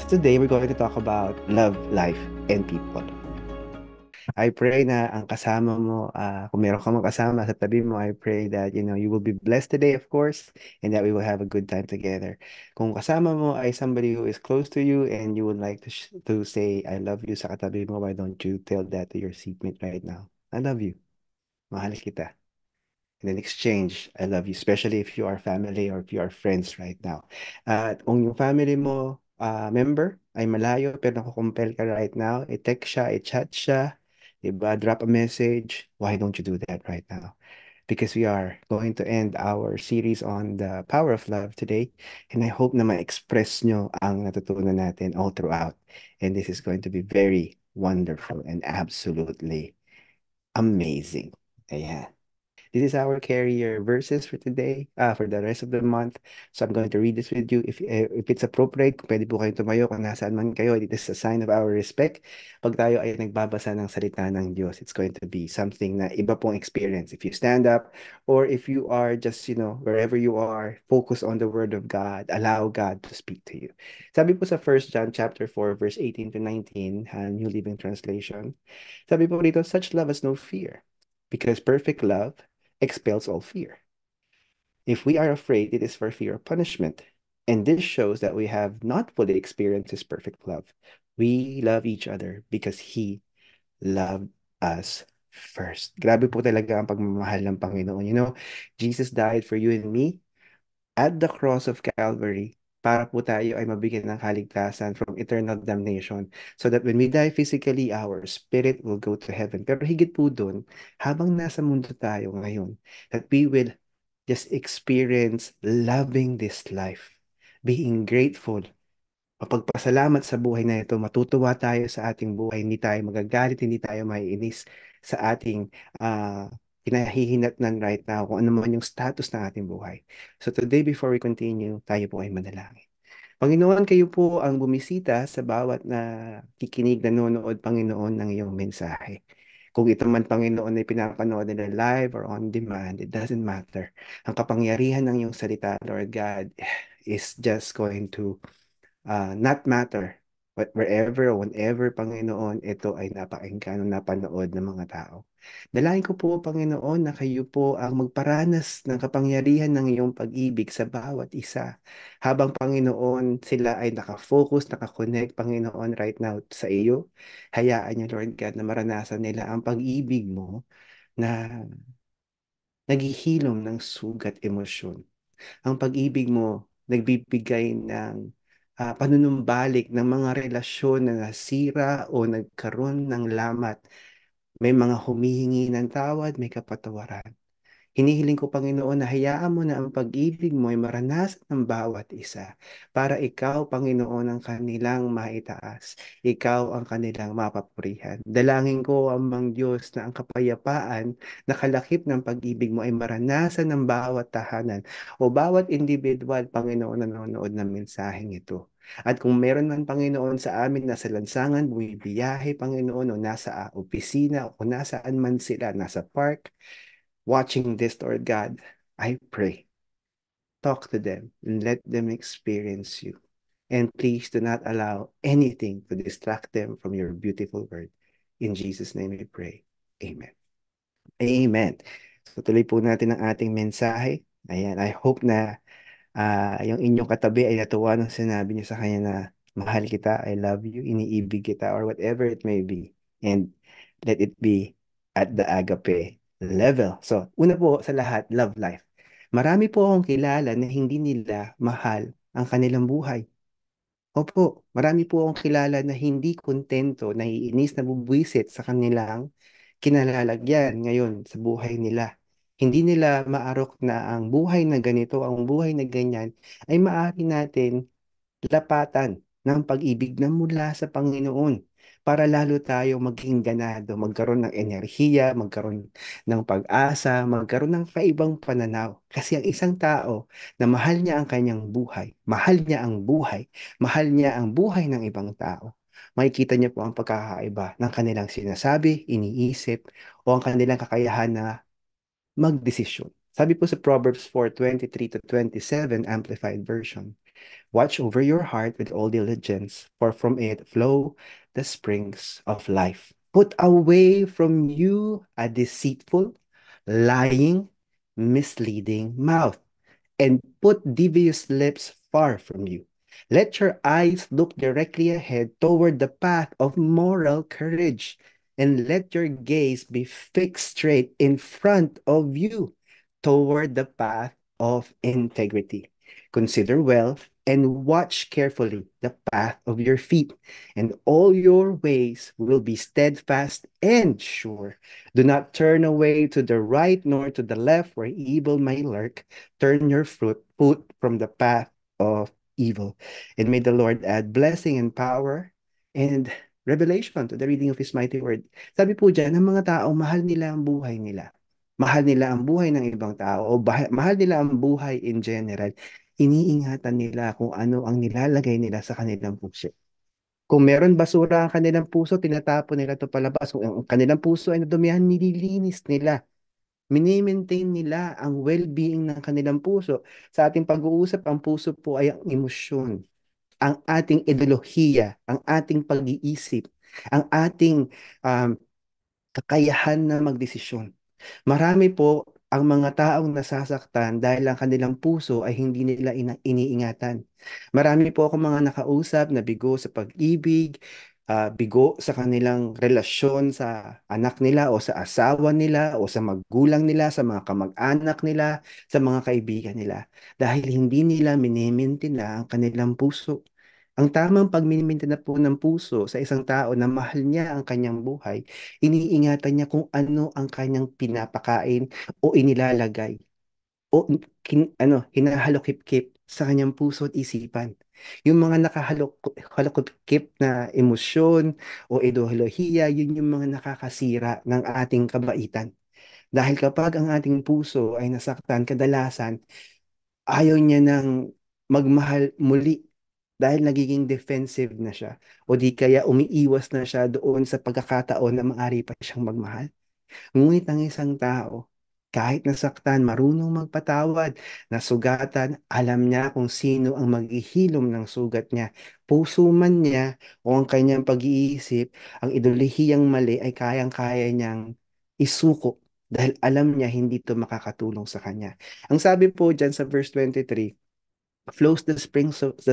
Today, we're going to talk about love, life, and people. I pray na ang kasama mo, kung meron ka mang kasama sa tabi mo, I pray that, you will be blessed today, of course, and that we will have a good time together. Kung kasama mo ay somebody who is close to you and you would like to say, I love you sa katabi mo, why don't you tell that to your seatmate right now? I love you. Mahal kita. And then exchange, I love you, especially if you are family or if you are friends right now. At kung yung family mo, member, ay malayo pero nakukumpel ka right now, i-text siya, i-chat siya, diba? Drop a message. Why don't you do that right now? Because we are going to end our series on the power of love today. And I hope na ma-express nyo ang natutunan natin all throughout. And this is going to be very wonderful and absolutely amazing. Ayan. This is our carrier verses for today, for the rest of the month. So I'm going to read this with you. If it's appropriate, kung pwede po kayong tumayo kung nasaan man kayo, it is a sign of our respect. Pag tayo ay nagbabasa ng salita ng Diyos, it's going to be something na iba pong experience. If you stand up or if you are just, wherever you are, focus on the Word of God. Allow God to speak to you. Sabi po sa 1 John chapter 4, verse 18 to 19, New Living Translation. Sabi po rito, such love has no fear, because perfect love expels all fear. If we are afraid, it is for fear of punishment. And this shows that we have not fully experienced His perfect love. We love each other because He loved us first. Grabe po talaga ang pagmamahal ng Panginoon. Jesus died for you and me at the cross of Calvary para po tayo ay mabigyan ng kaligtasan from eternal damnation so that when we die physically, our spirit will go to heaven. Pero higit po dun, habang nasa mundo tayo ngayon, that we will just experience loving this life, being grateful, mapagpasalamat sa buhay na ito, matutuwa tayo sa ating buhay, hindi tayo magagalit, hindi tayo maiinis sa ating kinahihinatnan right now, kung ano man yung status ng ating buhay. So today, before we continue, tayo po ay manalangin. Panginoon, kayo po ang bumisita sa bawat na kikinig, nanonood, Panginoon, ng iyong mensahe. Kung ito man, Panginoon, ay pinapanood nila live or on demand, it doesn't matter. Ang kapangyarihan ng iyong salita, Lord God, is just going to not matter. But wherever, whenever, Panginoon, ito ay napakinggan o napanood ng mga tao. Dalangin ko po, Panginoon, na kayo po ang magparanas ng kapangyarihan ng iyong pag-ibig sa bawat isa. Habang, Panginoon, sila ay nakafocus, nakakonect, Panginoon, right now sa iyo, hayaan niyo, Lord God, na maranasan nila ang pag-ibig mo na naghihilom ng sugat emosyon. Ang pag-ibig mo nagbibigay ng panunumbalik ng mga relasyon na nasira o nagkaroon ng lamat. May mga humihingi ng tawad, may kapatawaran. Hinihiling ko, Panginoon, na hayaan mo na ang pag-ibig mo ay maranasan ng bawat isa para ikaw, Panginoon, ang kanilang maitaas. Ikaw ang kanilang mapapurihan. Dalangin ko, Amang Diyos, na ang kapayapaan na kalakip ng pag-ibig mo ay maranasan ng bawat tahanan o bawat individual, Panginoon, na nanonood ng mensaheng ito. At kung meron man, Panginoon, sa amin nasa lansangan, bumibiyahe, Panginoon, o nasa opisina, o nasaan man sila, nasa park, watching this, Lord God, I pray, talk to them and let them experience you. And please do not allow anything to distract them from your beautiful word. In Jesus' name we pray. Amen. Amen. So tuloy po natin ang ating mensahe. Ayan, I hope na yung inyong katabi ay natuwa nung sinabi niyo sa kanya na mahal kita, I love you, iniibig kita, or whatever it may be. And let it be at the agape level. So, una po sa lahat, love life. Marami po akong kilala na hindi nila mahal ang kanilang buhay. Opo, marami po akong kilala na hindi kontento, naiinis, nabubwisit sa kanilang kinalalagyan ngayon sa buhay nila. Hindi nila maarok na ang buhay na ganito, ang buhay na ganyan, ay maaari natin lapatan ng pag-ibig na mula sa Panginoon para lalo tayo maging ganado, magkaroon ng enerhiya, magkaroon ng pag-asa, magkaroon ng kaibang pananaw. Kasi ang isang tao na mahal niya ang kanyang buhay, mahal niya ang buhay, mahal niya ang buhay ng ibang tao, makikita niya po ang pagkakaiba ng kanilang sinasabi, iniisip, o ang kanilang kakayahan na magdesisyon. Sabi po sa Proverbs 4:23 to 27, Amplified Version, Watch over your heart with all diligence, for from it flow the springs of life. Put away from you a deceitful, lying, misleading mouth, and put devious lips far from you. Let your eyes look directly ahead toward the path of moral courage, and let your gaze be fixed straight in front of you toward the path of integrity. Consider well and watch carefully the path of your feet, and all your ways will be steadfast and sure. Do not turn away to the right nor to the left where evil may lurk. Turn your foot from the path of evil. And may the Lord add blessing and power and revelation to the reading of His mighty word. Sabi po dyan, ang mga tao, mahal nila ang buhay nila. Mahal nila ang buhay ng ibang tao o mahal nila ang buhay in general. Iniingatan nila kung ano ang nilalagay nila sa kanilang puso. Kung meron basura ang kanilang puso, tinatapon nila ito palabas. Kung ang kanilang puso ay nadumihan, nililinis nila. Mini-maintain nila ang well-being ng kanilang puso. Sa ating pag-uusap, ang puso po ay ang emosyon, ang ating ideolohiya, ang ating pag-iisip, ang ating um, kakayahan na magdesisyon. Marami po ang mga taong nasasaktan dahil ang kanilang puso ay hindi nila iniingatan. Marami po akong mga nakausap na bigo sa pag-ibig, bigo sa kanilang relasyon sa anak nila o sa asawa nila o sa magulang nila, sa mga kamag-anak nila, sa mga kaibigan nila. Dahil hindi nila minimintina ang kanilang puso. Ang tamang pagmimiminti na po ng puso sa isang tao na mahal niya ang kanyang buhay, iniingatan niya kung ano ang kanyang pinapakain o inilalagay o hinahalokip-kip sa kanyang puso at isipan. Yung mga nakahalokip na emosyon o ideolohiya, yun yung mga nakakasira ng ating kabaitan. Dahil kapag ang ating puso ay nasaktan, kadalasan ayaw niya ng magmahal muli dahil nagiging defensive na siya o di kaya umiiwas na siya doon sa pagkakataon na maaari pa siyang magmahal. Ngunit ang isang tao, kahit nasaktan, marunong magpatawad, nasugatan, alam niya kung sino ang maghihilom ng sugat niya. Puso man niya o ang kanyang pag-iisip, ang idolihiyang mali ay kayang-kaya niyang isuko dahil alam niya hindi ito makakatulong sa kanya. Ang sabi po dyan sa verse 23, flows the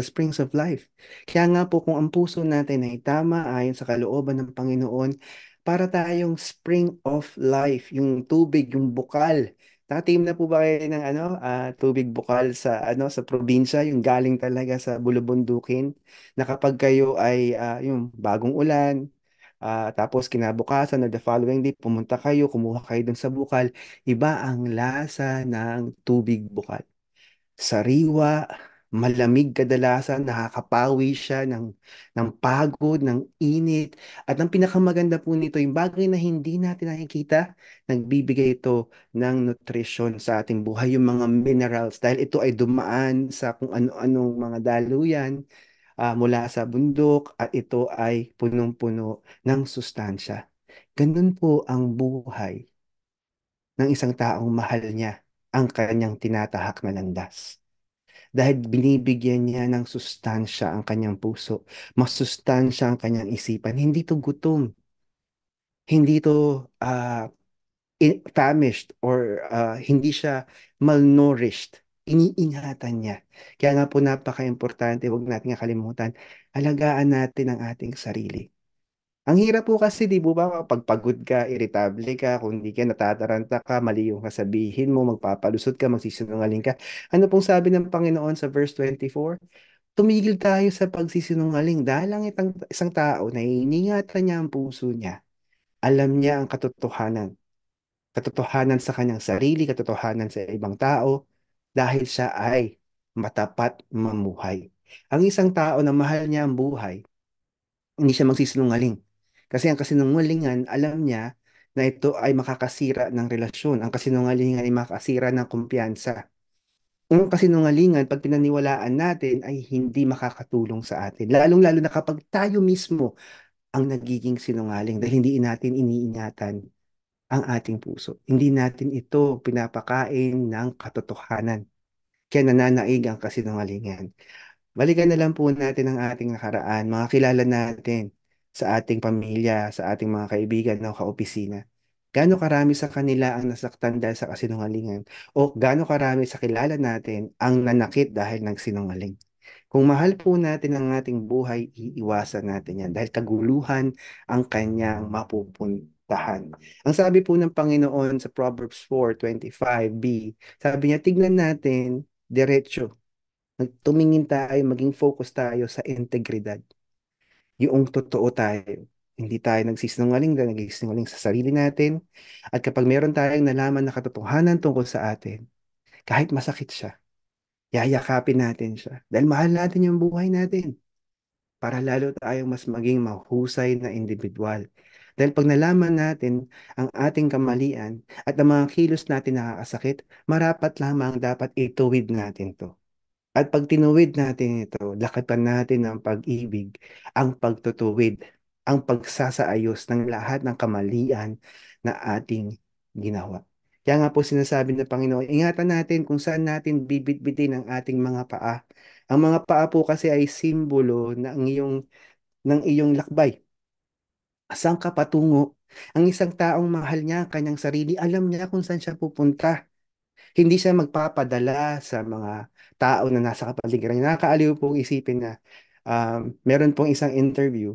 springs of life. Kaya nga po kung ang puso natin ay tama ayon sa kalooban ng Panginoon, para tayong spring of life, yung tubig, yung bukal. Nakatim na po ba kayo ng tubig bukal sa sa probinsya, yung galing talaga sa bulubundukin, na kapag kayo ay yung bagong ulan, tapos kinabukasan na the following day, pumunta kayo, kumuha kayo dun sa bukal, iba ang lasa ng tubig bukal. Sariwa, malamig kadalasan, nakakapawi siya ng pagod, ng init. At ang pinakamaganda po nito, yung bagay na hindi natin nakikita, nagbibigay ito ng nutrisyon sa ating buhay, yung mga minerals, dahil ito ay dumaan sa kung ano-anong mga daluyan mula sa bundok at ito ay punong-puno ng sustansya. Ganun po ang buhay ng isang taong mahal niya ang kanyang tinatahak na landas. Dahil binibigyan niya ng sustansya ang kanyang puso, masustansya ang kanyang isipan. Hindi to gutom, hindi to famished or hindi siya malnourished. Iniingatan niya. Kaya nga po napaka-importante, huwag natin kalimutan, alagaan natin ang ating sarili. Ang hirap po kasi, di ba, kapag pagod ka, irritable ka, kung hindi ka natataranta ka, mali yung kasabihin mo, magpapalusot ka, magsisinungaling ka. Ano pong sabi ng Panginoon sa verse 24? Tumigil tayo sa pagsisinungaling dahil ang isang tao na iingatan niya ang puso niya, alam niya ang katotohanan. Katotohanan sa kanyang sarili, katotohanan sa ibang tao, dahil siya ay matapat mamuhay. Ang isang tao na mahal niya ang buhay, hindi siya magsisinungaling. Kasi ang kasinungalingan, alam niya na ito ay makakasira ng relasyon. Ang kasinungalingan ay makakasira ng kumpiyansa. Ang kasinungalingan, pag pinaniwalaan natin, ay hindi makakatulong sa atin. Lalong-lalo na kapag tayo mismo ang nagiging sinungaling dahil hindi natin iniingatan ang ating puso. Hindi natin ito pinapakain ng katotohanan. Kaya nananaig ang kasinungalingan. Balikan na lang po natin ang ating nakaraan, mga kilala natin sa ating pamilya, sa ating mga kaibigan o kaopisina. Gaano karami sa kanila ang nasaktan dahil sa kasinungalingan o gaano karami sa kilala natin ang nanakit dahil ng sinungaling. Kung mahal po natin ang ating buhay, iiwasan natin yan dahil kaguluhan ang kanyang mapupuntahan. Ang sabi po ng Panginoon sa Proverbs 4:25b, sabi niya, tignan natin diretso. Tumingin tayo, maging focus tayo sa integridad. Yung totoo tayo. Hindi tayo nagsisinungaling na nagsisinungaling sa sarili natin. At kapag meron tayong nalaman na katotohanan tungkol sa atin, kahit masakit siya, yayakapin natin siya. Dahil mahal natin yung buhay natin para lalo tayong mas maging mahusay na individual. Dahil pag nalaman natin ang ating kamalian at ang mga kilos natin nakakasakit, marapat lamang dapat ituwid natin to. At pag tinuwid natin ito, lakapan natin ang pag-ibig, ang pagtutuwid, ang pagsasaayos ng lahat ng kamalian na ating ginawa. Kaya nga po sinasabi ng Panginoon, ingatan natin kung saan natin bibitbitin ang ating mga paa. Ang mga paa po kasi ay simbolo ng iyong lakbay. Saan ka patungo? Ang isang taong mahal niya ang kanyang sarili, alam niya kung saan siya pupunta. Hindi siya magpapadala sa mga tao na nasa kapaligiran niya. Nakakaaliw pong isipin na meron pong isang interview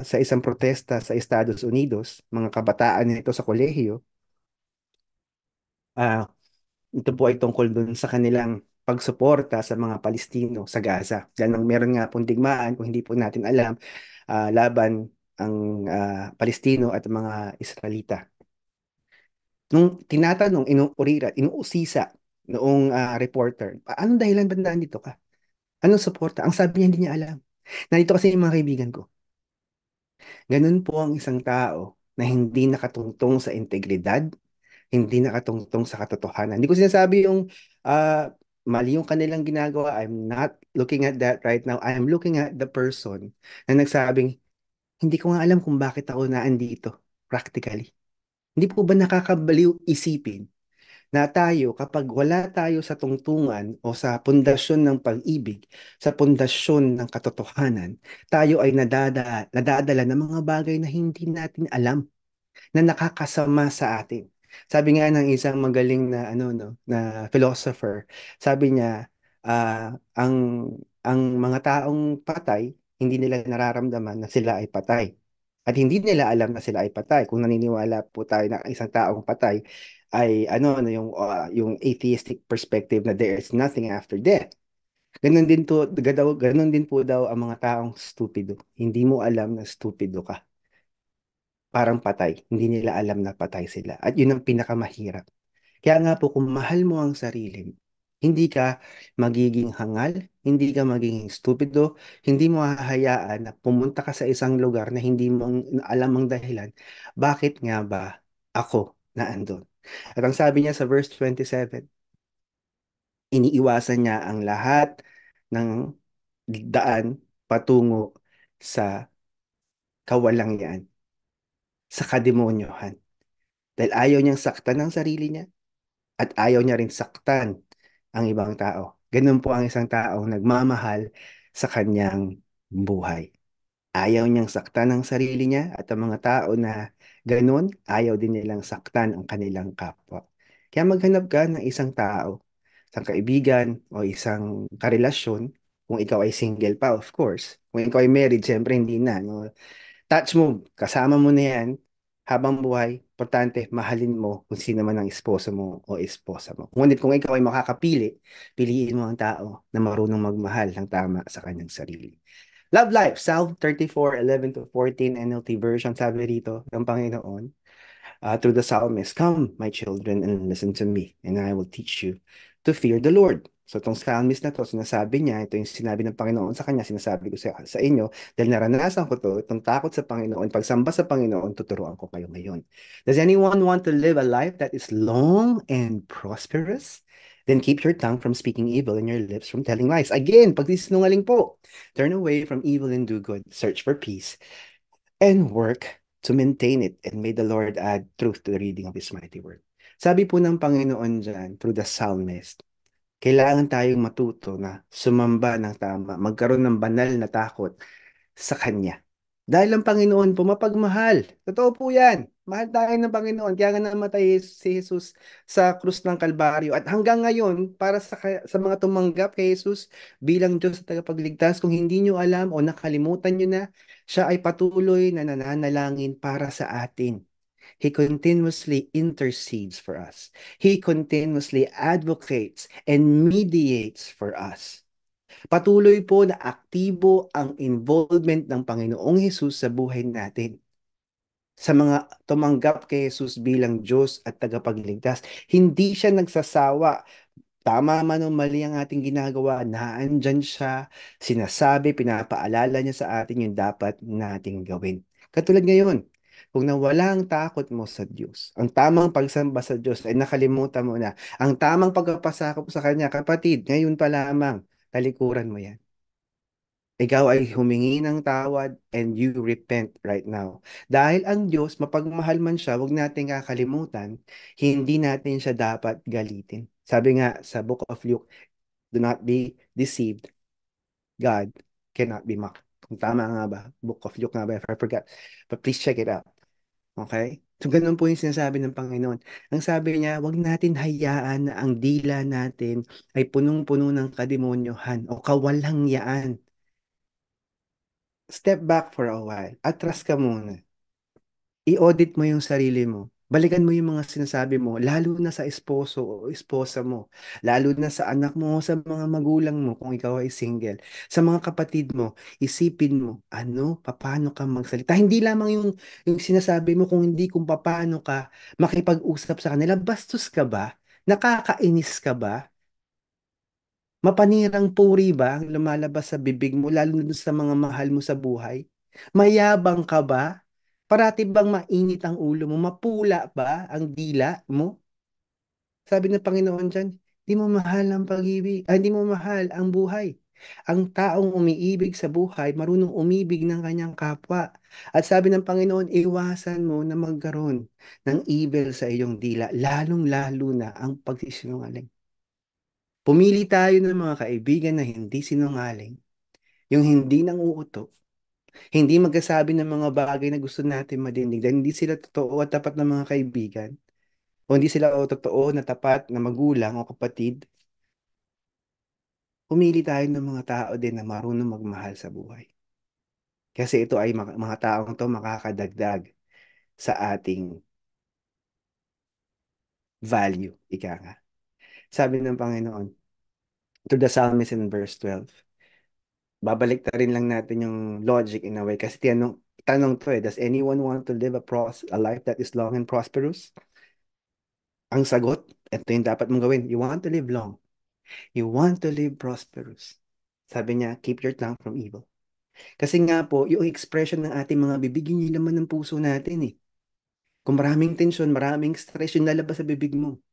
sa isang protesta sa Estados Unidos, mga kabataan nito sa kolehiyo. Ah, ito po ay tungkol dun sa kanilang pagsuporta sa mga Palestino sa Gaza. Dahil nang meron nga pong digmaan, kung hindi po natin alam, laban ang Palestino at mga Israelita. Nung tinatanong, inuurira, inuusisa noong reporter, anong dahilan ba nandito ka? Anong suporta? Ang sabi niya, hindi niya alam. Nandito kasi yung mga kaibigan ko. Ganun po ang isang tao na hindi nakatungtong sa integridad, hindi nakatungtong sa katotohanan. Hindi ko sinasabi yung mali yung kanilang ginagawa. I'm not looking at that right now. I'm looking at the person na nagsabing, hindi ko nga alam kung bakit ako naandito, practically. Hindi po ba nakakabaliw isipin na tayo kapag wala tayo sa tungtungan o sa pundasyon ng pag-ibig, sa pundasyon ng katotohanan, tayo ay nadadala ng mga bagay na hindi natin alam na nakakasama sa atin. Sabi nga ng isang magaling na na philosopher, sabi niya ang mga taong patay hindi nila nararamdaman na sila ay patay. At hindi nila alam na sila ay patay. Kung naniniwala po tayo na ang isang taong patay ay yung atheistic perspective na there is nothing after death. Ganun din po daw ang mga taong stupido. Hindi mo alam na stupido ka, parang patay. Hindi nila alam na patay sila. At yun ang pinakamahirap. Kaya nga po, kung mahal mo ang sarili mo, hindi ka magiging hangal, hindi ka magiging stupido, hindi mo hahayaan na pumunta ka sa isang lugar na hindi mo alam ang dahilan. Bakit nga ba ako naandun? At ang sabi niya sa verse 27, iniiwasan niya ang lahat ng daan patungo sa kawalangyaan, sa kademonyohan. Dahil ayaw niyang saktan ang sarili niya at ayaw niya rin saktan ang ibang tao. Ganun po ang isang taong nagmamahal sa kanyang buhay. Ayaw niyang saktan ang sarili niya at ang mga tao na ganun, ayaw din nilang saktan ang kanilang kapwa. Kaya maghanap ka ng isang tao, isang kaibigan o isang karelasyon, kung ikaw ay single pa, of course. Kung ikaw ay married, syempre hindi na. No? Touch mo, kasama mo na yan habang buhay. Importante, mahalin mo kung sino man ang esposo mo o esposa mo. Ngunit kung ikaw ay makakapili, piliin mo ang tao na marunong magmahal ng tama sa kanyang sarili. Love Life, Psalm 34:11 to 14 NLT version, sabi rito ng Panginoon, through the psalmist, come, my children, and listen to me, and I will teach you to fear the Lord. So itong psalmist na to, sinasabi niya, ito yung sinabi ng Panginoon sa kanya, sinasabi ko sa inyo, dahil naranasan ko to, itong takot sa Panginoon, pagsamba sa Panginoon, tuturuan ko kayo ngayon. Does anyone want to live a life that is long and prosperous? Then keep your tongue from speaking evil and your lips from telling lies. Again, pagsisinungaling po. Turn away from evil and do good. Search for peace and work to maintain it. And may the Lord add truth to the reading of His mighty word. Sabi po ng Panginoon dyan, through the psalmist, Kailangan tayong matuto na sumamba ng tama, magkaroon ng banal na takot sa Kanya. Dahil ang Panginoon po mapagmahal. Totoo po yan. Mahal tayo ng Panginoon. Kaya nga namatay si Jesus sa krus ng Kalbaryo. At hanggang ngayon, para sa mga tumanggap kay Jesus bilang Diyos at tagapagligtas, kung hindi nyo alam o nakalimutan nyo na, siya ay patuloy na nananalangin para sa atin. He continuously intercedes for us. He continuously advocates and mediates for us. Patuloy po na aktibo ang involvement ng Panginoong Hesus sa buhay natin. Sa mga tumanggap kay Jesus bilang Diyos at tagapagligtas, hindi siya nagsasawa. Tama man o mali ang ating ginagawa, naandyan siya, sinasabi, pinapaalala niya sa atin yung dapat nating gawin. Katulad ngayon, kung nawala ang takot mo sa Diyos, ang tamang pagsamba sa Diyos ay nakalimutan mo na, ang tamang pagpapasakop sa Kanya, kapatid, ngayon pa lamang, talikuran mo yan. Ikaw ay humingi ng tawad and you repent right now. Dahil ang Diyos, mapagmahal man siya, huwag natin kakalimutan, hindi natin siya dapat galitin. Sabi nga sa Book of Luke, do not be deceived. God cannot be mocked. Kung tama nga ba? Book of Luke nga ba? If I forgot. But please check it out. Okay? So, ganun po yung sinasabi ng Panginoon. Ang sabi niya, huwag natin hayaan na ang dila natin ay punong-puno ng kademonyohan o kawalangyaan. Step back for a while. Atras ka muna. I-audit mo yung sarili mo. Balikan mo yung mga sinasabi mo, lalo na sa esposo o esposa mo, lalo na sa anak mo o sa mga magulang mo kung ikaw ay single. Sa mga kapatid mo, isipin mo, paano ka magsalita. Hindi lamang yung sinasabi mo, kung hindi kung paano ka makipag-usap sa kanila. Bastos ka ba? Nakakainis ka ba? Mapanirang puri ba ang lumalabas sa bibig mo, lalo na dun sa mga mahal mo sa buhay? Mayabang ka ba? Parati bang mainit ang ulo mo? Mapula ba ang dila mo? Sabi ng Panginoon dyan, di mo mahal ang pag-ibig, di mo mahal ang buhay. Ang taong umiibig sa buhay, marunong umibig ng kanyang kapwa. At sabi ng Panginoon, iwasan mo na magkaroon ng evil sa iyong dila, lalong-lalo na ang pagsisinungaling. Pumili tayo ng mga kaibigan na hindi sinungaling, yung hindi nanguuto, hindi magkasabi ng mga bagay na gusto natin madinig, dahil hindi sila totoo at tapat na mga kaibigan, o hindi sila totoo na tapat na magulang o kapatid. Pumili tayo ng mga tao din na marunong magmahal sa buhay. Kasi ito ay mga taong to makakadagdag sa ating value, ika nga. Sabi ng Panginoon, to the psalmist in verse 12, babalik ta rin lang natin yung logic in a way kasi tanong to does anyone want to live a life that is long and prosperous? Ang sagot, ito yung dapat mong gawin. You want to live long. You want to live prosperous. Sabi niya, keep your tongue from evil. Kasi nga po, yung expression ng ating mga bibig, yun yung laman ng puso natin eh. Kung maraming tensyon, maraming stress, yung lalabas sa bibig mo.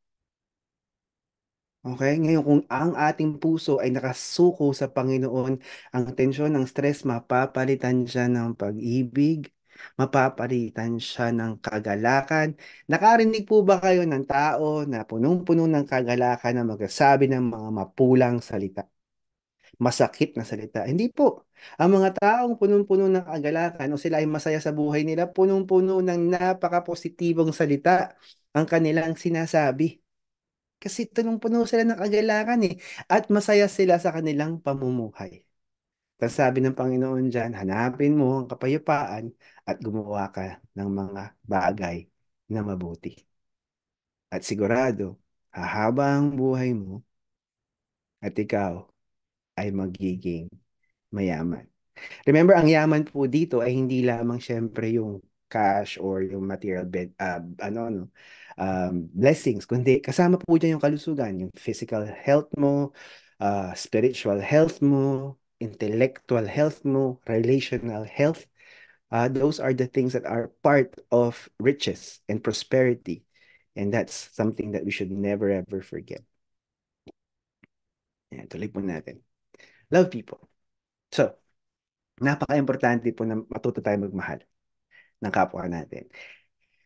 Okay? Ngayon, kung ang ating puso ay nakasuko sa Panginoon, ang tensyon, ang stress, mapapalitan siya ng pag-ibig, mapapalitan siya ng kagalakan. Nakarinig po ba kayo ng tao na punong-puno ng kagalakan na magsasabi ng mga mapulang salita? Masakit na salita. Hindi po. Ang mga taong punong-puno ng kagalakan o sila ay masaya sa buhay nila, punong-puno ng napaka-positibong salita ang kanilang sinasabi. Kasi punong-puno sila ng kagalakan eh. At masaya sila sa kanilang pamumuhay. Tapos sabi ng Panginoon dyan, hanapin mo ang kapayapaan at gumawa ka ng mga bagay na mabuti. At sigurado, hahaba ang buhay mo at ikaw ay magiging mayaman. Remember, ang yaman po dito ay hindi lamang syempre yung cash or yung material blessings, kundi kasama po dyan yung kalusugan, yung physical health mo, spiritual health mo, intellectual health mo, relational health. Those are the things that are part of riches and prosperity. And that's something that we should never ever forget. Yan, tuloy po natin. Love people. So, napaka-importante po na matuto tayo magmahal ng kapwa natin.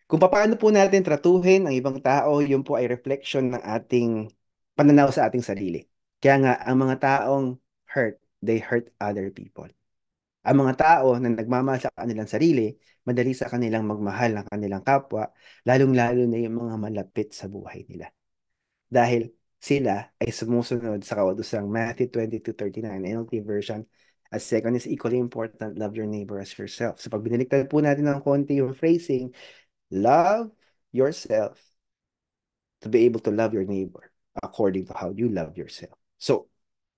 Kung paano po natin tratuhin ang ibang tao, yun po ay reflection ng ating pananaw sa ating sarili. Kaya nga, ang mga taong hurt, they hurt other people. Ang mga tao na nagmamahal sa kanilang sarili, madali sa kanilang magmahal ng kanilang kapwa, lalong-lalo na yung mga malapit sa buhay nila. Dahil sila ay sumusunod sa kaudusang Matthew 22:39 NLT version. As second is equally important, love your neighbor as yourself. So pag binaliktad po natin ng konti yung phrasing, love yourself to be able to love your neighbor according to how you love yourself. So,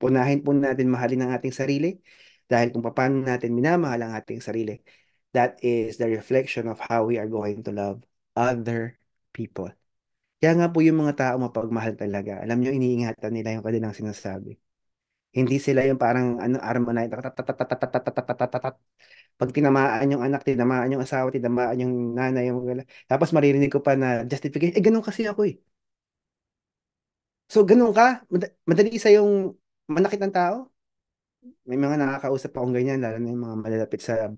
punahin po natin mahalin ang ating sarili dahil kung paano natin minamahal ang ating sarili, that is the reflection of how we are going to love other people. Kaya nga po yung mga tao mapagmahal talaga. Alam nyo, iniingatan nila yung kanilang sinasabi. Hindi sila yung parang ano, armalite. Pag tinamaan yung anak, tinamaan yung asawa, tinamaan yung nanay, yung tapos maririnig ko pa na justification. Eh, ganun kasi ako eh. So, ganun ka? Madali sa yung manakit ng tao? May mga nakakausap akong ganyan, lalo na yung mga malalapit sa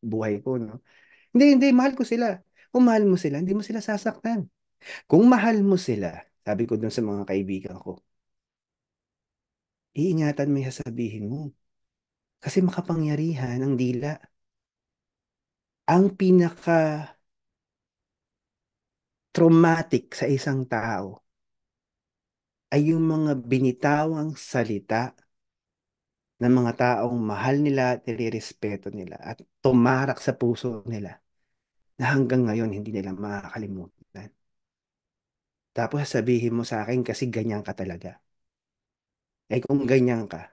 buhay ko, no? Hindi, hindi, mahal ko sila. Kung mahal mo sila, hindi mo sila sasaktan. Kung mahal mo sila, sabi ko dun sa mga kaibigan ko, iingatan mo yung sasabihin mo. Kasi makapangyarihan ang dila. Ang pinaka-traumatic sa isang tao ay yung mga binitawang salita ng mga taong mahal nila at nire-respeto nila at tumarak sa puso nila na hanggang ngayon hindi nila makakalimutan. Tapos sabihin mo sa akin kasi ganyan ka talaga. Eh kung ganyan ka,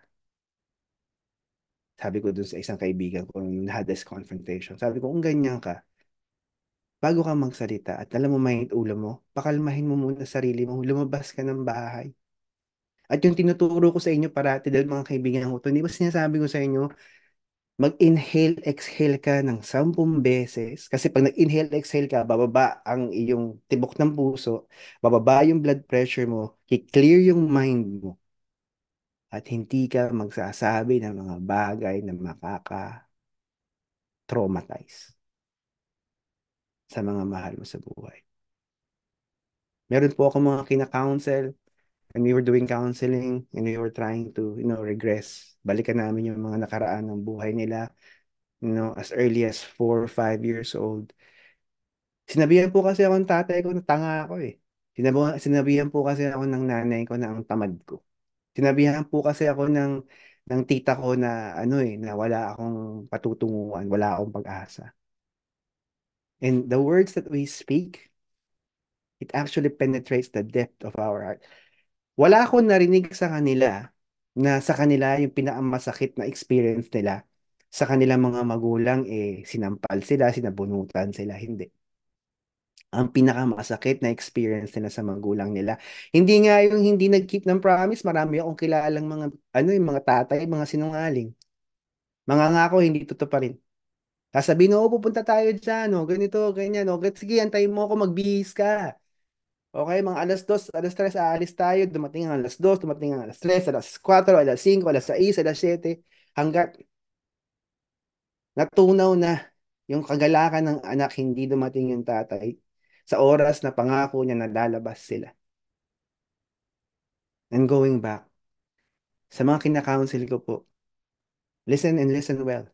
sabi ko dun sa isang kaibigan ko nung had this confrontation, sabi ko kung ganyan ka, bago ka magsalita at alam mo mainit ulo mo, pakalmahin mo muna sarili mo, lumabas ka ng bahay. At yung tinuturo ko sa inyo parati dahil mga kaibigan ko to, hindi ba sinasabi ko sa inyo, mag-inhale, exhale ka ng 10 beses. Kasi pag nag-inhale, exhale ka, bababa ang iyong tibok ng puso, bababa yung blood pressure mo, i-clear yung mind mo, at hindi ka magsasabi ng mga bagay na makaka-traumatize sa mga mahal mo sa buhay. Meron po ako mga kina-counsel and we were doing counseling and we were trying to, regress. Balikan namin yung mga nakaraan ng buhay nila, as early as 4 or 5 years old. Sinabihan po kasi ako ng tatay ko na tanga ako eh. Sinabihan po kasi ako ng nanay ko na ang tamad ko. Sinabihan po kasi ako ng tita ko na ano eh, na wala akong patutunguhan, wala akong pag-asa. And the words that we speak, it actually penetrates the depth of our heart. Wala akong narinig sa kanila na sa kanila yung pinakamasakit na experience nila sa kanilang mga magulang eh sinampal sila, sinabunutan sila, hindi. Ang pinakamasakit na experience nila sa magulang nila. Hindi nga yung hindi nag-keep ng promise, marami akong kilalang mga yung mga tatay, mga sinungaling. Mga ngako hindi totoo pa rin. Sasabihin, oo, pupunta tayo dyan, no, ganito, ganyan, no. Sige, antayin mo ako, magbihis ka. Okay, mga alas 2, alas 3, aalis tayo. Dumating ang alas 2, dumating ang alas 3, alas 4, alas 5, alas 6, alas 7, hanggat natunaw na yung kagalakan ng anak, hindi dumating yung tatay sa oras na pangako niya na lalabas sila. And going back, sa mga kinakounsel ko po, listen and listen well.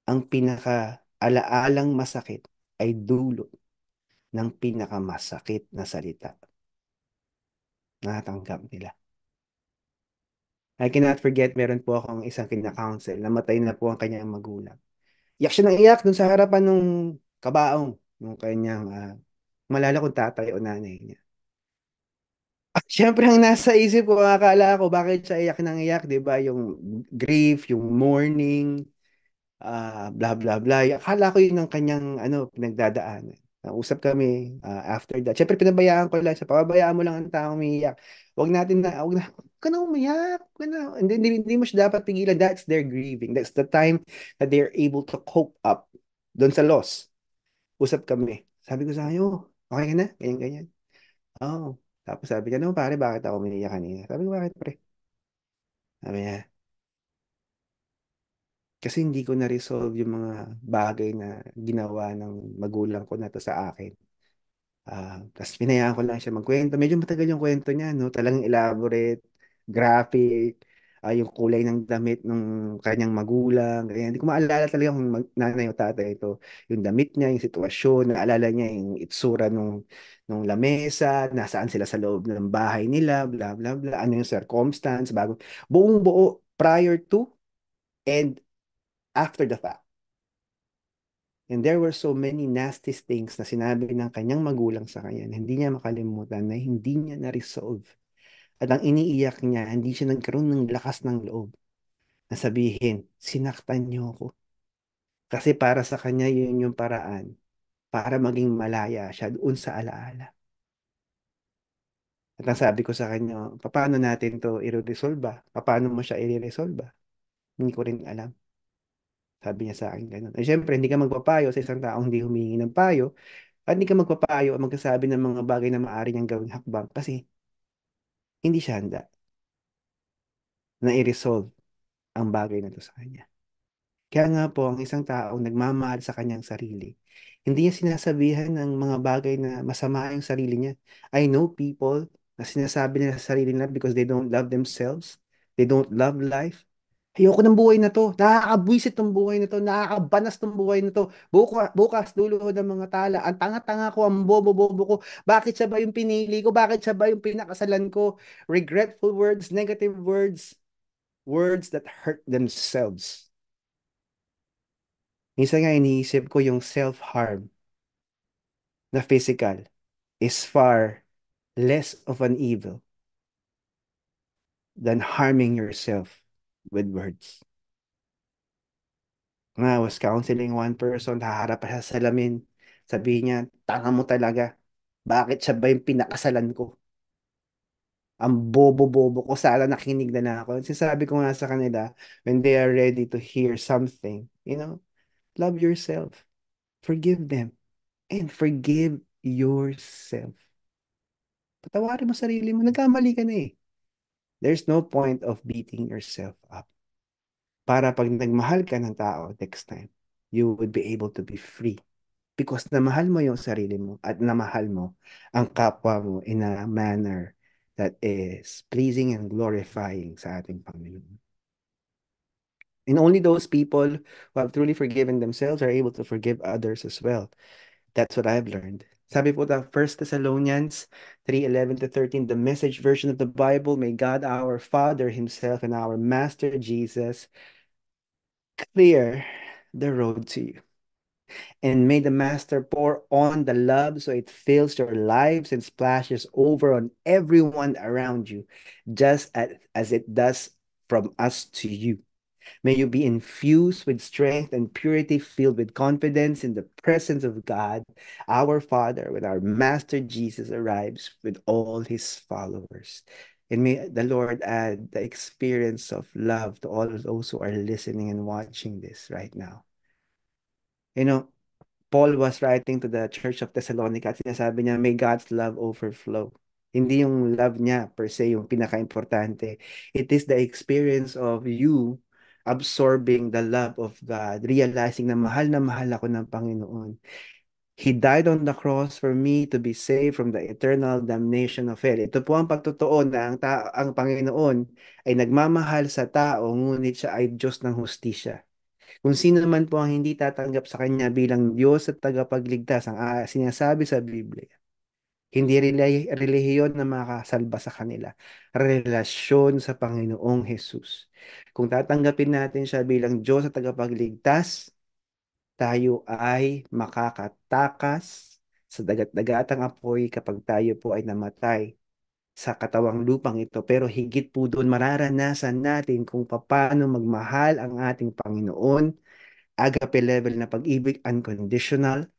Ang pinaka-alaalang masakit ay dulot ng pinakamasakit na salita na natanggap nila. I cannot forget, meron po akong isang kinakounsel, namatay na po ang kanyang magulang. Iyak siya ng iyak dun sa harapan ng kabaong, ng kanyang, malala kung tatay o nanay niya. At syempre, ang nasa isip ko, akala ko, bakit siya iyak ng iyak, di ba? Yung grief, yung mourning, blah, blah, blah. Akala ko yun ang kanyang, pinagdadaanan. Usap kami, after that. Syempre, pinabayaan ko lang siya. Pababayaan mo lang ang taong umiiyak. Huwag ka na umiyak. Huwag ka na. Hindi mo siya dapat pigilan. That's their grieving. That's the time that they're able to cope up doon sa loss. Usap kami. Sabi ko sa kanya, oh, okay ka na? Ganyan, ganyan. Oo. Tapos sabi niya, no, pare, bakit ako umiiyak kanina? Sabi ko, bakit, pre? Sabi niya, kasi hindi ko na-resolve yung mga bagay na ginawa ng magulang ko na to sa akin. Tapos pinayaan ko lang siya magkwento. Medyo matagal yung kwento niya, no? Talagang elaborate, graphic, yung kulay ng damit ng kanyang magulang. Kaya hindi ko maalala talaga kung nanay o tatay ito. Yung damit niya, yung sitwasyon, naalala niya yung itsura nung lamesa, nasaan sila sa loob ng bahay nila, bla bla bla, ano yung circumstance, bago, buong buo, prior to and after the fact. And there were so many nasty things na sinabi ng kanyang magulang sa kanya na hindi niya makalimutan, na hindi niya na-resolve. At ang iniiyak niya, hindi siya nagkaroon ng lakas ng loob na sabihin, sinaktan niyo ako. Kasi para sa kanya, yun yung paraan para maging malaya siya doon sa alaala. At ang sabi ko sa kanya, paano natin to i-resolve ba? Paano mo siya i-resolve ba? Hindi ko rin alam. Sabi niya sa akin ganun. Eh, syempre, hindi ka magpapayo sa isang taong hindi humingi ng payo. At hindi ka magpapayo o magsasabi ng mga bagay na maaari niyang gawing hakbang kasi hindi siya handa na i-resolve ang bagay na to sa kanya. Kaya nga po, ang isang taong nagmamahal sa kanyang sarili, hindi niya sinasabihan ng mga bagay na masama yung sarili niya. I know people na sinasabi nila sa sarili nila because they don't love themselves, they don't love life. Ayoko ng buhay na to. Nakakabwisit tong buhay na to. Nakakabanas tong buhay na to. Bukas, dulo ng mga tala. Ang tanga-tanga ko, ang bobo-bobo ko. Bakit siya ba yung pinili ko? Bakit siya ba yung pinakasalan ko? Regretful words, negative words, words that hurt themselves. Minsan nga iniisip ko yung self-harm na physical is far less of an evil than harming yourself with words. Nga, I was counseling one person, haharap pa siya sa salamin. Sabihin niya, tanga mo talaga. Bakit siya ba yung pinakasalan ko? Ang bobo-bobo ko, sana nakinig na ako. Sinasabi ko nga sa kanila, when they are ready to hear something, love yourself. Forgive them. And forgive yourself. Patawarin mo sarili mo. Nagkamali ka na eh. There's no point of beating yourself up. Para pag nagmahal ka ng tao next time, you would be able to be free. Because namahal mo yung sarili mo at namahal mo ang kapwa mo in a manner that is pleasing and glorifying sa ating Panginoon. And only those people who have truly forgiven themselves are able to forgive others as well. That's what I've learned. Sabi po the First Thessalonians 3:11-13, the message version of the Bible, may God our Father himself and our Master Jesus clear the road to you. And may the Master pour on the love so it fills your lives and splashes over on everyone around you, just as it does from us to you. May you be infused with strength and purity, filled with confidence in the presence of God, our Father, when our Master Jesus arrives with all his followers. And may the Lord add the experience of love to all of those who are listening and watching this right now. You know, Paul was writing to the Church of Thessalonica at sinasabi niya, may God's love overflow. Hindi yung love niya per se yung pinaka-importante. It is the experience of you absorbing the love of God, realizing na mahal ako ng Panginoon. He died on the cross for me to be saved from the eternal damnation of hell. Ito po ang pagtotoo na ang Panginoon ay nagmamahal sa tao, ngunit siya ay Diyos ng hustisya. Kung sino naman po ang hindi tatanggap sa Kanya bilang Diyos at tagapagligtas, ang sinasabi sa Biblia, hindi relihiyon na makasalba sa kanila. Relasyon sa Panginoong Jesus. Kung tatanggapin natin siya bilang Diyos at tagapagligtas, tayo ay makakatakas sa dagat-dagatang apoy kapag tayo po ay namatay sa katawang lupang ito. Pero higit po doon, mararanasan natin kung paano magmahal ang ating Panginoon, agape level na pag-ibig, unconditional,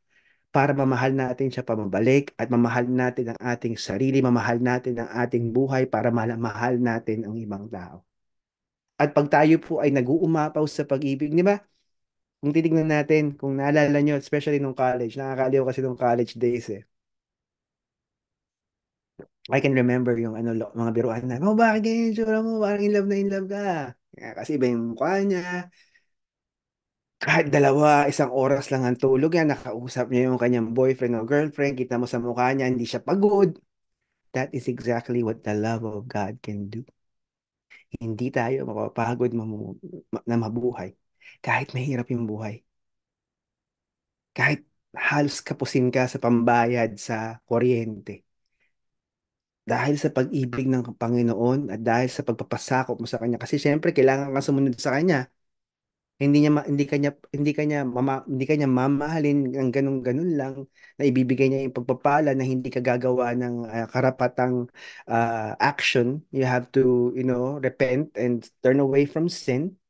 para mamahal natin siya pamabalik at mamahal natin ang ating sarili, mamahal natin ang ating buhay para mahal natin ang ibang tao. At pag tayo po ay nag-uumapaw sa pag-ibig, di ba? Kung titignan natin, kung naalala nyo, especially nung college, nakakaliw kasi nung college days eh. I can remember yung mga biruan na, oh, bakit ganyan yung tsura mo? Parang in love na in love ka. Kasi iba yung mukha niya. Kahit dalawa, isang oras lang ang tulog yan, nakausap niya yung kanyang boyfriend o girlfriend, kita mo sa mukha niya, hindi siya pagod. That is exactly what the love of God can do. Hindi tayo mapapagod na mabuhay. Kahit mahirap yung buhay. Kahit halos kapusin ka sa pambayad sa kuryente. Dahil sa pag-ibig ng Panginoon at dahil sa pagpapasakop mo sa Kanya. Kasi syempre, kailangan ka sumunod sa Kanya. Hindi kanya mamahalin ng ganun-ganun lang na ibibigay niya yung pagpapala na hindi ka gagawa ng karapatang action. You have to, repent and turn away from sin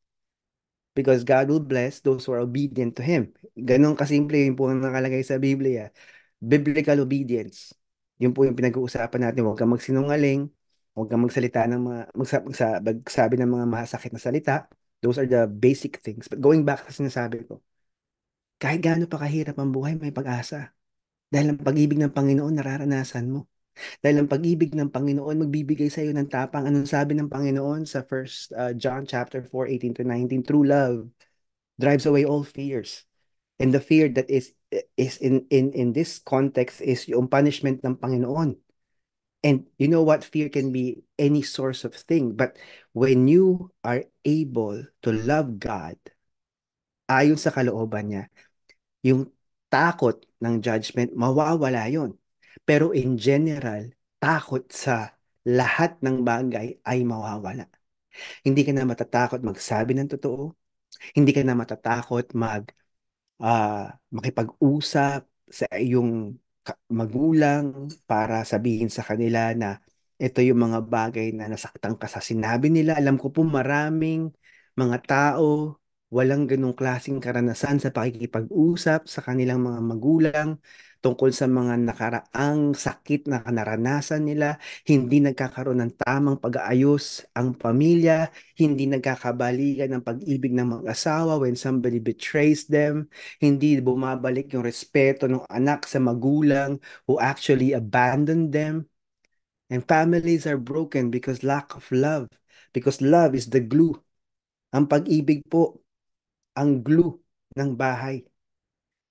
because God will bless those who are obedient to Him. Ganun kasimple yun po ang nakalagay sa Biblia. Biblical obedience. Yun po yung pinag-uusapan natin. Huwag kang magsinungaling, huwag kang magsalita ng magsabi ng mga masakit na salita. Those are the basic things. But going back sa sinasabi ko, kahit gaano pa kahirap ang buhay, may pag-asa. Dahil ang pag-ibig ng Panginoon, nararanasan mo. Dahil ang pag-ibig ng Panginoon, magbibigay sa iyo ng tapang. Anong sabi ng Panginoon sa First John chapter 4:18 to 19? True love drives away all fears. And the fear that is in this context is yung punishment ng Panginoon. And you know what? Fear can be any source of thing. But when you are able to love God, ayon sa kalooban niya, yung takot ng judgment, mawawala yon. Pero in general, takot sa lahat ng bagay ay mawawala. Hindi ka na matatakot magsabi ng totoo. Hindi ka na matatakot makipag-usap sa iyong magulang para sabihin sa kanila na ito yung mga bagay na nasaktan ka sa sinabi nila. Alam ko po maraming mga tao walang ganong klaseng karanasan sa pakikipag-usap sa kanilang mga magulang tungkol sa mga nakaraang sakit na naranasan nila, hindi nagkakaroon ng tamang pag-aayos ang pamilya, hindi nagkakabalikan ng pag-ibig ng mga asawa when somebody betrays them, hindi bumabalik yung respeto ng anak sa magulang who actually abandoned them. And families are broken because lack of love. Because love is the glue. Ang pag-ibig po, ang glue ng bahay.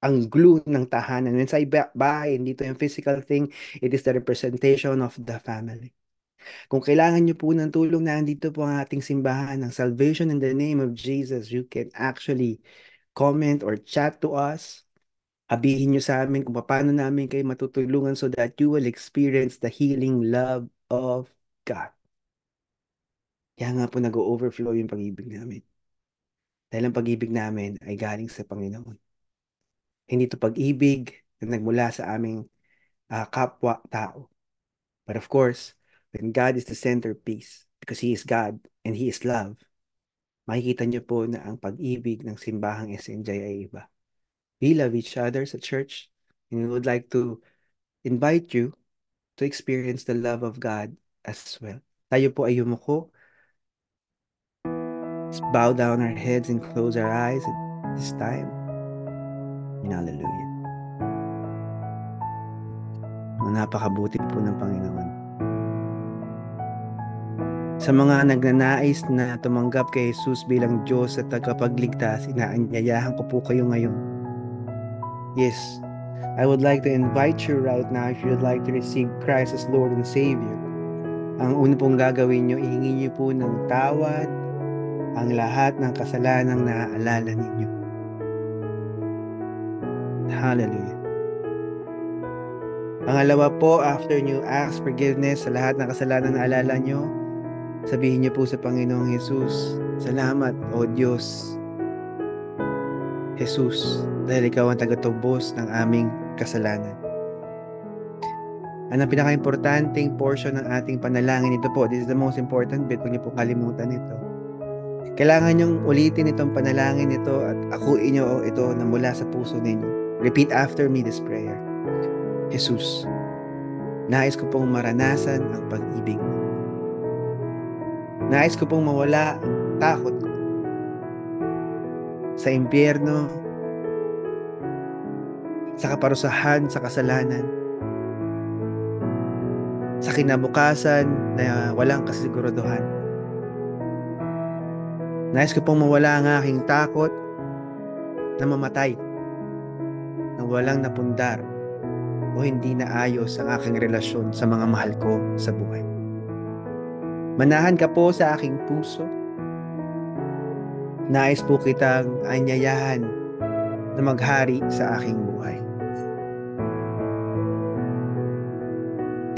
Ang glue ng tahanan. When sa bahay, hindi ito yung physical thing, it is the representation of the family. Kung kailangan nyo po ng tulong, nandito po ang ating simbahan ng Salvation in the name of Jesus. You can actually comment or chat to us. Sabihin nyo sa amin kung paano namin kayo matutulungan so that you will experience the healing love of God. Kaya nga po nag-overflow yung pag-ibig namin. Dahil ang pag-ibig namin ay galing sa Panginoon. Hindi ito pag-ibig na nagmula sa aming kapwa-tao. But of course, when God is the centerpiece, because He is God and He is love, makikita niyo po na ang pag-ibig ng simbahang SNJ ay iba. We love each other sa church, and we would like to invite you to experience the love of God as well. Tayo po ay yumuko. Let's bow down our heads and close our eyes at this time. And hallelujah. Napakabuti po ng Panginoon. Sa mga nagnanais na tumanggap kay Jesus bilang Diyos at tagapagligtas, inaanyayahan ko po kayo ngayon. Yes, I would like to invite you right now if you would like to receive Christ as Lord and Savior. Ang una pong gagawin nyo, ihingi nyo po ng tawad ang lahat ng kasalanang naaalala ninyo. Hallelujah. Pangalawa po, after nyo ask forgiveness sa lahat ng kasalanang naalala nyo, sabihin niyo po sa Panginoong Jesus, salamat o Diyos, Jesus, dahil ikaw ang tagatubos ng aming kasalanan. Ang pinaka-importanting portion ng ating panalangin ito po, this is the most important bit, huwag niyo po kalimutan ito. Kailangan niyong ulitin itong panalangin ito at akuin niyo ito na mula sa puso ninyo. Repeat after me this prayer. Jesus, nais ko pong maranasan ang pag-ibig mo. Nais ko pong mawala ang takot ko sa impyerno, sa kaparusahan, sa kasalanan, sa kinabukasan na walang kasiguraduhan. Nais ko pong mawala ang aking takot na mamatay, na walang napundar, o hindi na ayos ang aking relasyon sa mga mahal ko sa buhay. Manahan ka po sa aking puso. Nais po kitang anyayahan na maghari sa aking buhay.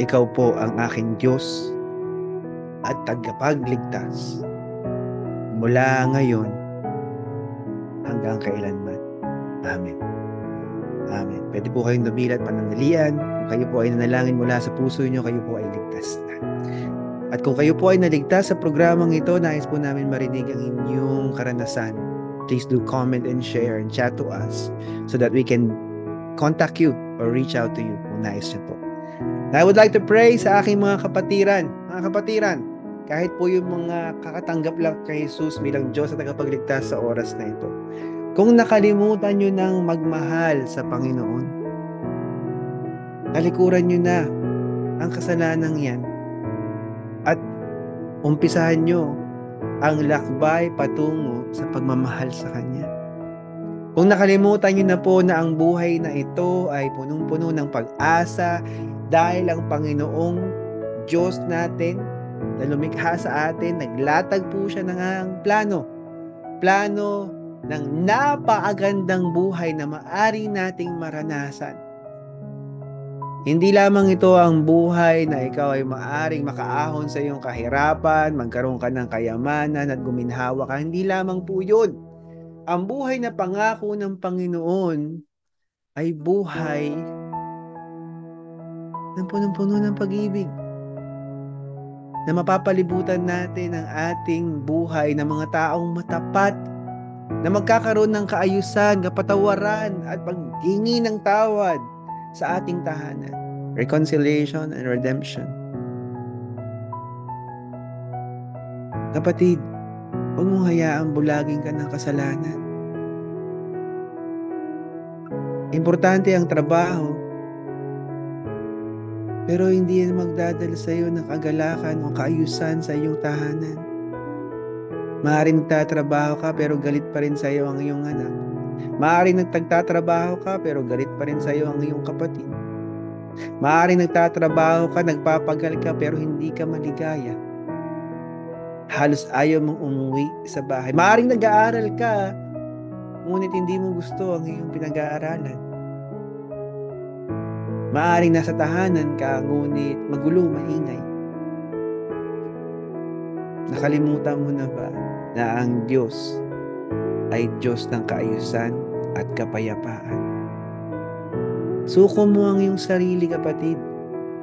Ikaw po ang aking Diyos at tagapagligtas mula ngayon hanggang kailanman. Amen. Amen. Pwede po kayong dumila at pananalian. Kung kayo po ay nanalangin mula sa puso niyo, kayo po ay ligtas na. At kung kayo po ay naligtas sa programang ito, nais po namin marinig ang inyong karanasan. Please do comment and share and chat to us so that we can contact you or reach out to you kung nais niyo po. I would like to pray sa aking mga kapatiran. Mga kapatiran, kahit po yung mga kakatanggap lang kay Jesus bilang Diyos at tagapagligtas sa oras na ito. Kung nakalimutan nyo nang magmahal sa Panginoon, talikuran nyo na ang kasalanan yan at umpisahan nyo ang lakbay patungo sa pagmamahal sa Kanya. Kung nakalimutan nyo na po na ang buhay na ito ay punong-puno ng pag-asa dahil ang Panginoong Diyos natin na lumikha sa atin, naglatag po siya ng plano ng napakagandang buhay na maaari nating maranasan. Hindi lamang ito ang buhay na ikaw ay maaring makaahon sa iyong kahirapan, magkaroon ka ng kayamanan at guminhawa ka. Hindi lamang po yun. Ang buhay na pangako ng Panginoon ay buhay ng punong-puno ng pag-ibig, na mapapalibutan natin ang ating buhay ng mga taong matapat, na magkakaroon ng kaayusan, kapatawaran at paghingi ng tawad sa ating tahanan. Reconciliation and redemption. Kapatid, huwag mong hayaang bulagin ka ng kasalanan. Importante ang trabaho, pero hindi yan magdadala sa iyo ng kagalakan o kaayusan sa iyong tahanan. Maaaring nagtatrabaho ka pero galit pa rin sa iyo ang iyong anak. Maaaring nagtatrabaho ka pero galit pa rin sa iyo ang iyong kapatid. Maaaring nagtatrabaho ka, nagpapagal ka pero hindi ka maligaya. Halos ayaw mong umuwi sa bahay. Maaaring nag-aaral ka, ngunit hindi mo gusto ang iyong pinag-aaralan. Maaaring nasa tahanan ka, ngunit magulo, maingay. Nakalimutan mo na ba na ang Diyos ay Diyos ng kaayusan at kapayapaan? Suko mo ang iyong sarili, kapatid.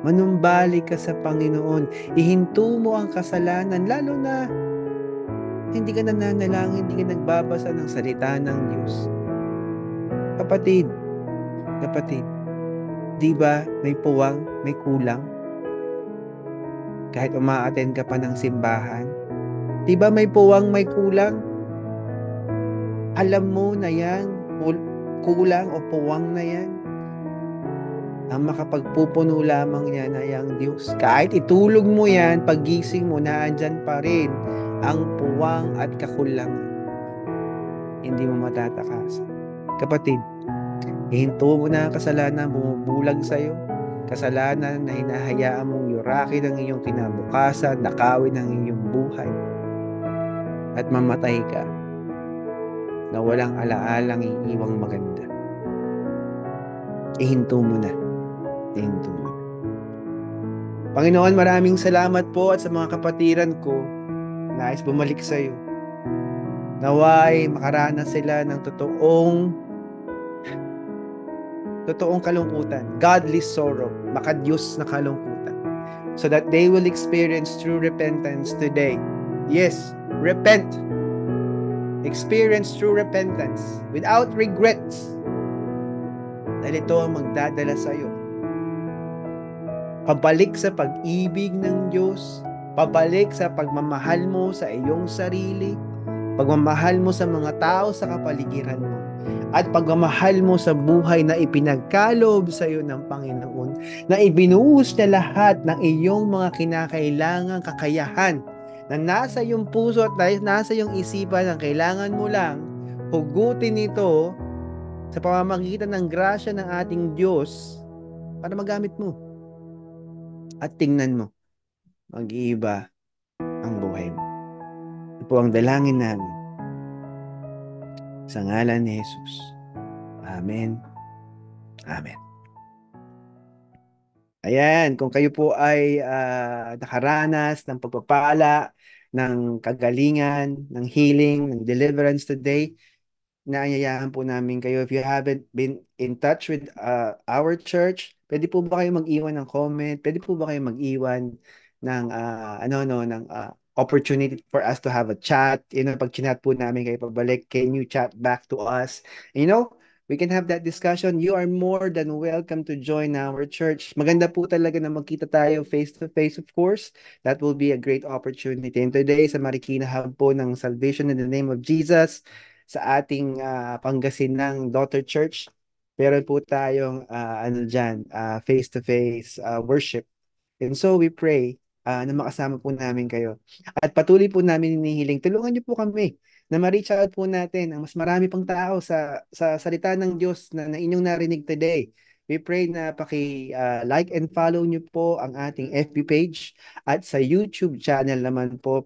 Manumbalik ka sa Panginoon. Ihinto mo ang kasalanan, lalo na hindi ka nananalangin, hindi ka nagbabasa ng salita ng Diyos. Kapatid, di ba may puwang, may kulang? Kahit umaattend ka pa ng simbahan, di ba may puwang, may kulang? Alam mo na yan, kulang o puwang na yan. Ang makapagpupuno lamang yan ay ang Diyos. Kahit itulog mo yan, paggising mo, naandyan pa rin ang puwang at kakulangan. Hindi mo matatakasan. Kapatid, ihinto mo na ang kasalanan, bumubulag sa'yo. Kasalanan na hinahayaan mong yurakin ang iyong kinabukasan, nakawin ang iyong buhay. At mamatay ka na walang alaalang iiwang maganda. Ihinto mo na. Ihinto mo na. Panginoon, maraming salamat po at sa mga kapatiran ko, nais bumalik sa iyo. Naway makaranas sila ng totoong kalungkutan, godly sorrow, makadiyos na kalungkutan, so that they will experience true repentance today. Yes, repent. Experience true repentance without regrets. Dahil ito ang magdadala sa iyo. Pabalik sa pag-ibig ng Diyos, pabalik sa pagmamahal mo sa iyong sarili, pagmamahal mo sa mga tao sa kapaligiran mo, at pagmamahal mo sa buhay na ipinagkaloob sa iyo ng Panginoon, na ibinuhos niya lahat ng iyong mga kinakailangang kakayahan na nasa iyong puso at nasa iyong isipan, ang kailangan mo lang hugutin ito sa pamamagitan ng grasya ng ating Diyos para magamit mo at tingnan mo, mag-iiba ang buhay mo. Ito po ang dalangin namin sa ngalan ni Jesus. Amen. Amen. Ayan, kung kayo po ay nakaranas ng pagpapala, ng kagalingan, ng healing, ng deliverance today, naanyayahan po namin kayo. If you haven't been in touch with our church, pwede po ba kayo mag-iwan ng comment? Pwede po ba kayo mag-iwan ng opportunity for us to have a chat? Pag chinat po namin kayo pabalik, can you chat back to us? We can have that discussion. You are more than welcome to join our church. Maganda po talaga na magkita tayo face to face, of course. That will be a great opportunity. And today sa Marikina Hub po ng Salvation in the Name of Jesus, sa ating Pangasinang Daughter Church, meron po tayong face-to-face worship. And so we pray na makasama po namin kayo. At patuloy po namin hinihiling, tulungan niyo po kami na ma-reach out po natin ang mas marami pang tao sa salita ng Diyos na inyong narinig today. We pray na like and follow niyo po ang ating FB page at sa YouTube channel naman po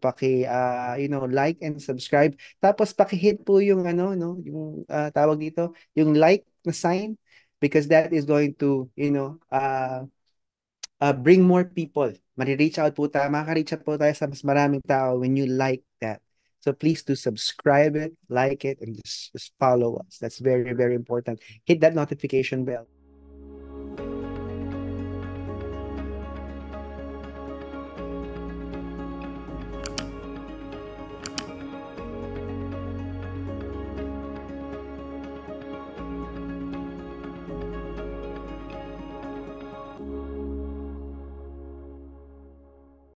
like and subscribe. Tapos paki-hit po yung yung tawag dito, yung like na sign because that is going to bring more people. Mari-reach out po tayo, makaka-reach out po tayo sa mas maraming tao when you like that. So please do subscribe it, like it, and just follow us. That's very, very important. Hit that notification bell.